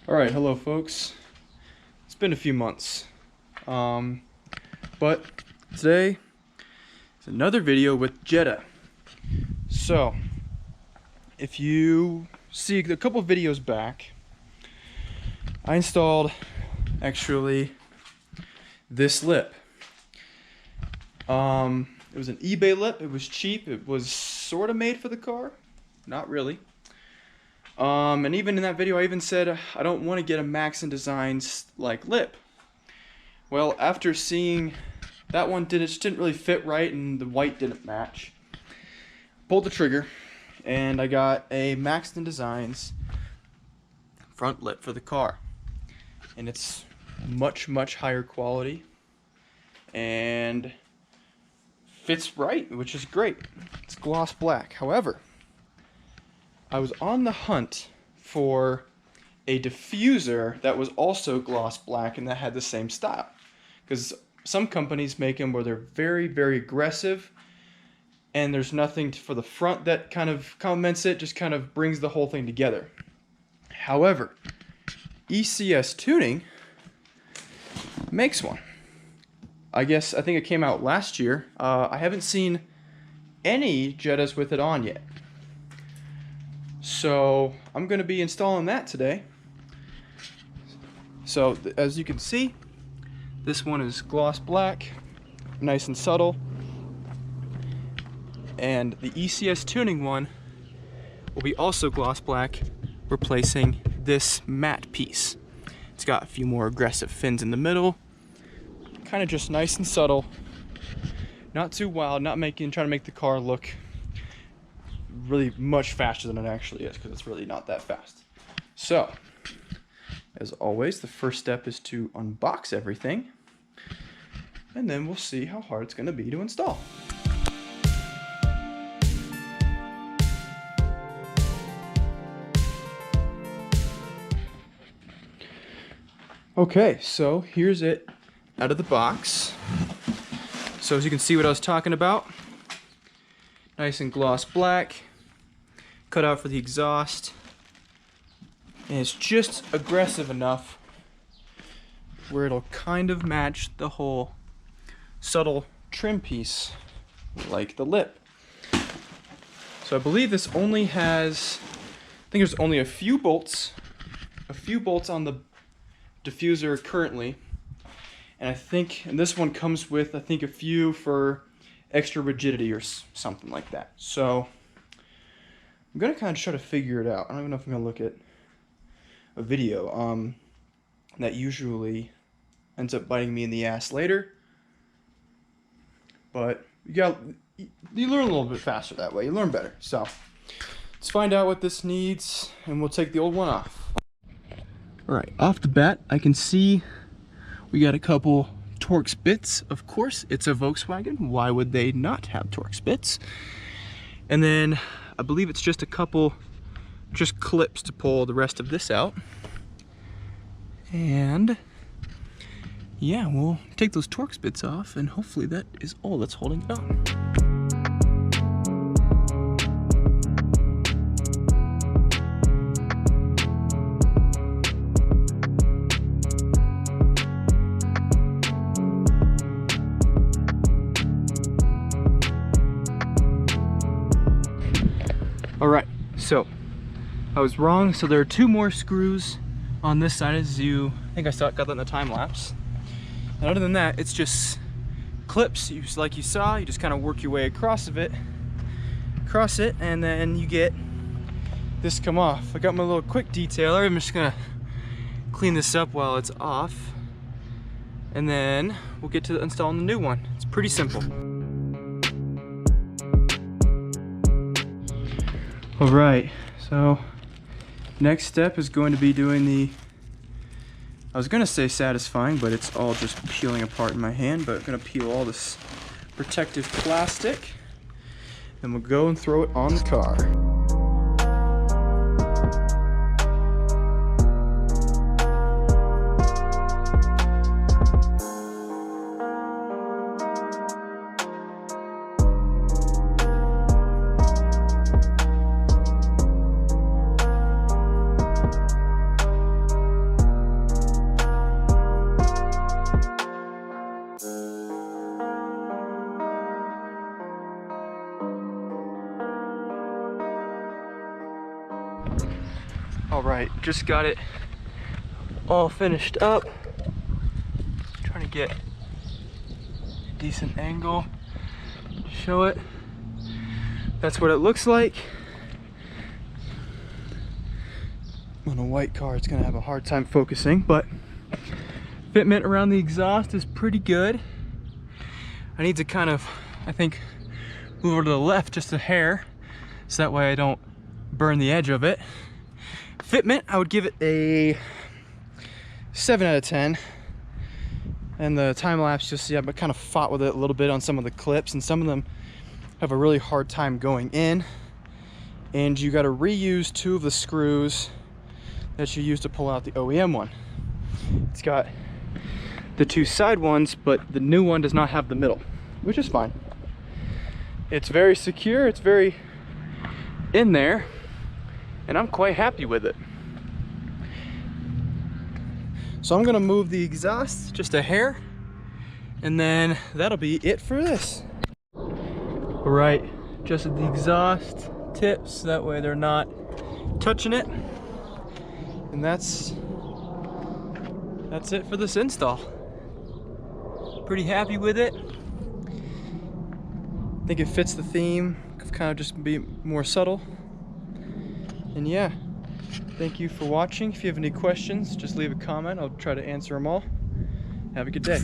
Alright, hello folks. It's been a few months. But today is another video with Jetta. So, if you see a couple videos back, I installed actually this lip. It was an eBay lip. It was cheap. It was sort of made for the car. Not really. And even in that video, I even said I don't want to get a Max & Designs like lip. Well, after seeing that one, just didn't really fit right, and the white didn't match. Pulled the trigger, and I got a Max & Designs front lip for the car, and it's much higher quality and fits right, which is great. It's gloss black. However, I was on the hunt for a diffuser that was also gloss black and that had the same style. Because some companies make them where they're very aggressive and there's nothing for the front that kind of complements it, just kind of brings the whole thing together. However, ECS Tuning makes one. I think it came out last year. I haven't seen any Jettas with it on yet. So I'm going to be installing that today. So as you can see, this one is gloss black, nice and subtle. And the ECS Tuning one will be also gloss black, replacing this matte piece. It's got a few more aggressive fins in the middle, kind of just nice and subtle, not too wild, not trying to make the car look really much faster than it actually is, because it's really not that fast. So, as always, the first step is to unbox everything, and then we'll see how hard it's going to be to install. Okay, so here's it out of the box. So as you can see what I was talking about, nice and gloss black, cut out for the exhaust, and it's just aggressive enough where it'll kind of match the whole subtle trim piece like the lip. So I believe this only has, I think there's only a few bolts on the diffuser currently, and this one comes with, I think, a few for extra rigidity or something like that. So I'm gonna kind of try to figure it out. I don't even know if I'm gonna look at a video. That usually ends up biting me in the ass later, but you learn a little bit faster that way. You learn better. So let's find out what this needs, and we'll take the old one off. All right, off the bat, I can see we got a couple Torx bits. Of course, it's a Volkswagen. Why would they not have Torx bits? And then I believe it's just a couple clips to pull the rest of this out. And yeah, we'll take those Torx bits off, and hopefully that is all that's holding it on. Alright, so I was wrong. So there are two more screws on this side, as I think I got that in the time lapse. And other than that, it's just clips. Like you saw, you just kind of work your way across it, and then you get this come off. I got my little quick detailer. I'm just gonna clean this up while it's off, and then we'll get to installing the new one. It's pretty simple. Alright, so next step is going to be doing I was going to say satisfying, but it's all just peeling apart in my hand, but I'm going to peel all this protective plastic, and we'll go and throw it on the car. All right, just got it all finished up. Trying to get a decent angle, show it. That's what it looks like. On a white car, it's gonna have a hard time focusing, but fitment around the exhaust is pretty good. I need to kind of, I think, move over to the left just a hair, so that way I don't burn the edge of it. Fitment, I would give it a 7 out of 10. And the time lapse, just see, I've kind of fought with it a little bit on some of the clips, and some of them have a really hard time going in. And you got to reuse 2 of the screws that you used to pull out the OEM one. It's got the 2 side ones, but the new one does not have the middle, which is fine. It's very secure, it's very in there, and I'm quite happy with it. So I'm gonna move the exhaust just a hair, and then that'll be it for this. All right, adjusted the exhaust tips, that way they're not touching it. And that's it for this install. Pretty happy with it. I think it fits the theme of kind of just be more subtle. And yeah, thank you for watching. If you have any questions, just leave a comment. I'll try to answer them all. Have a good day.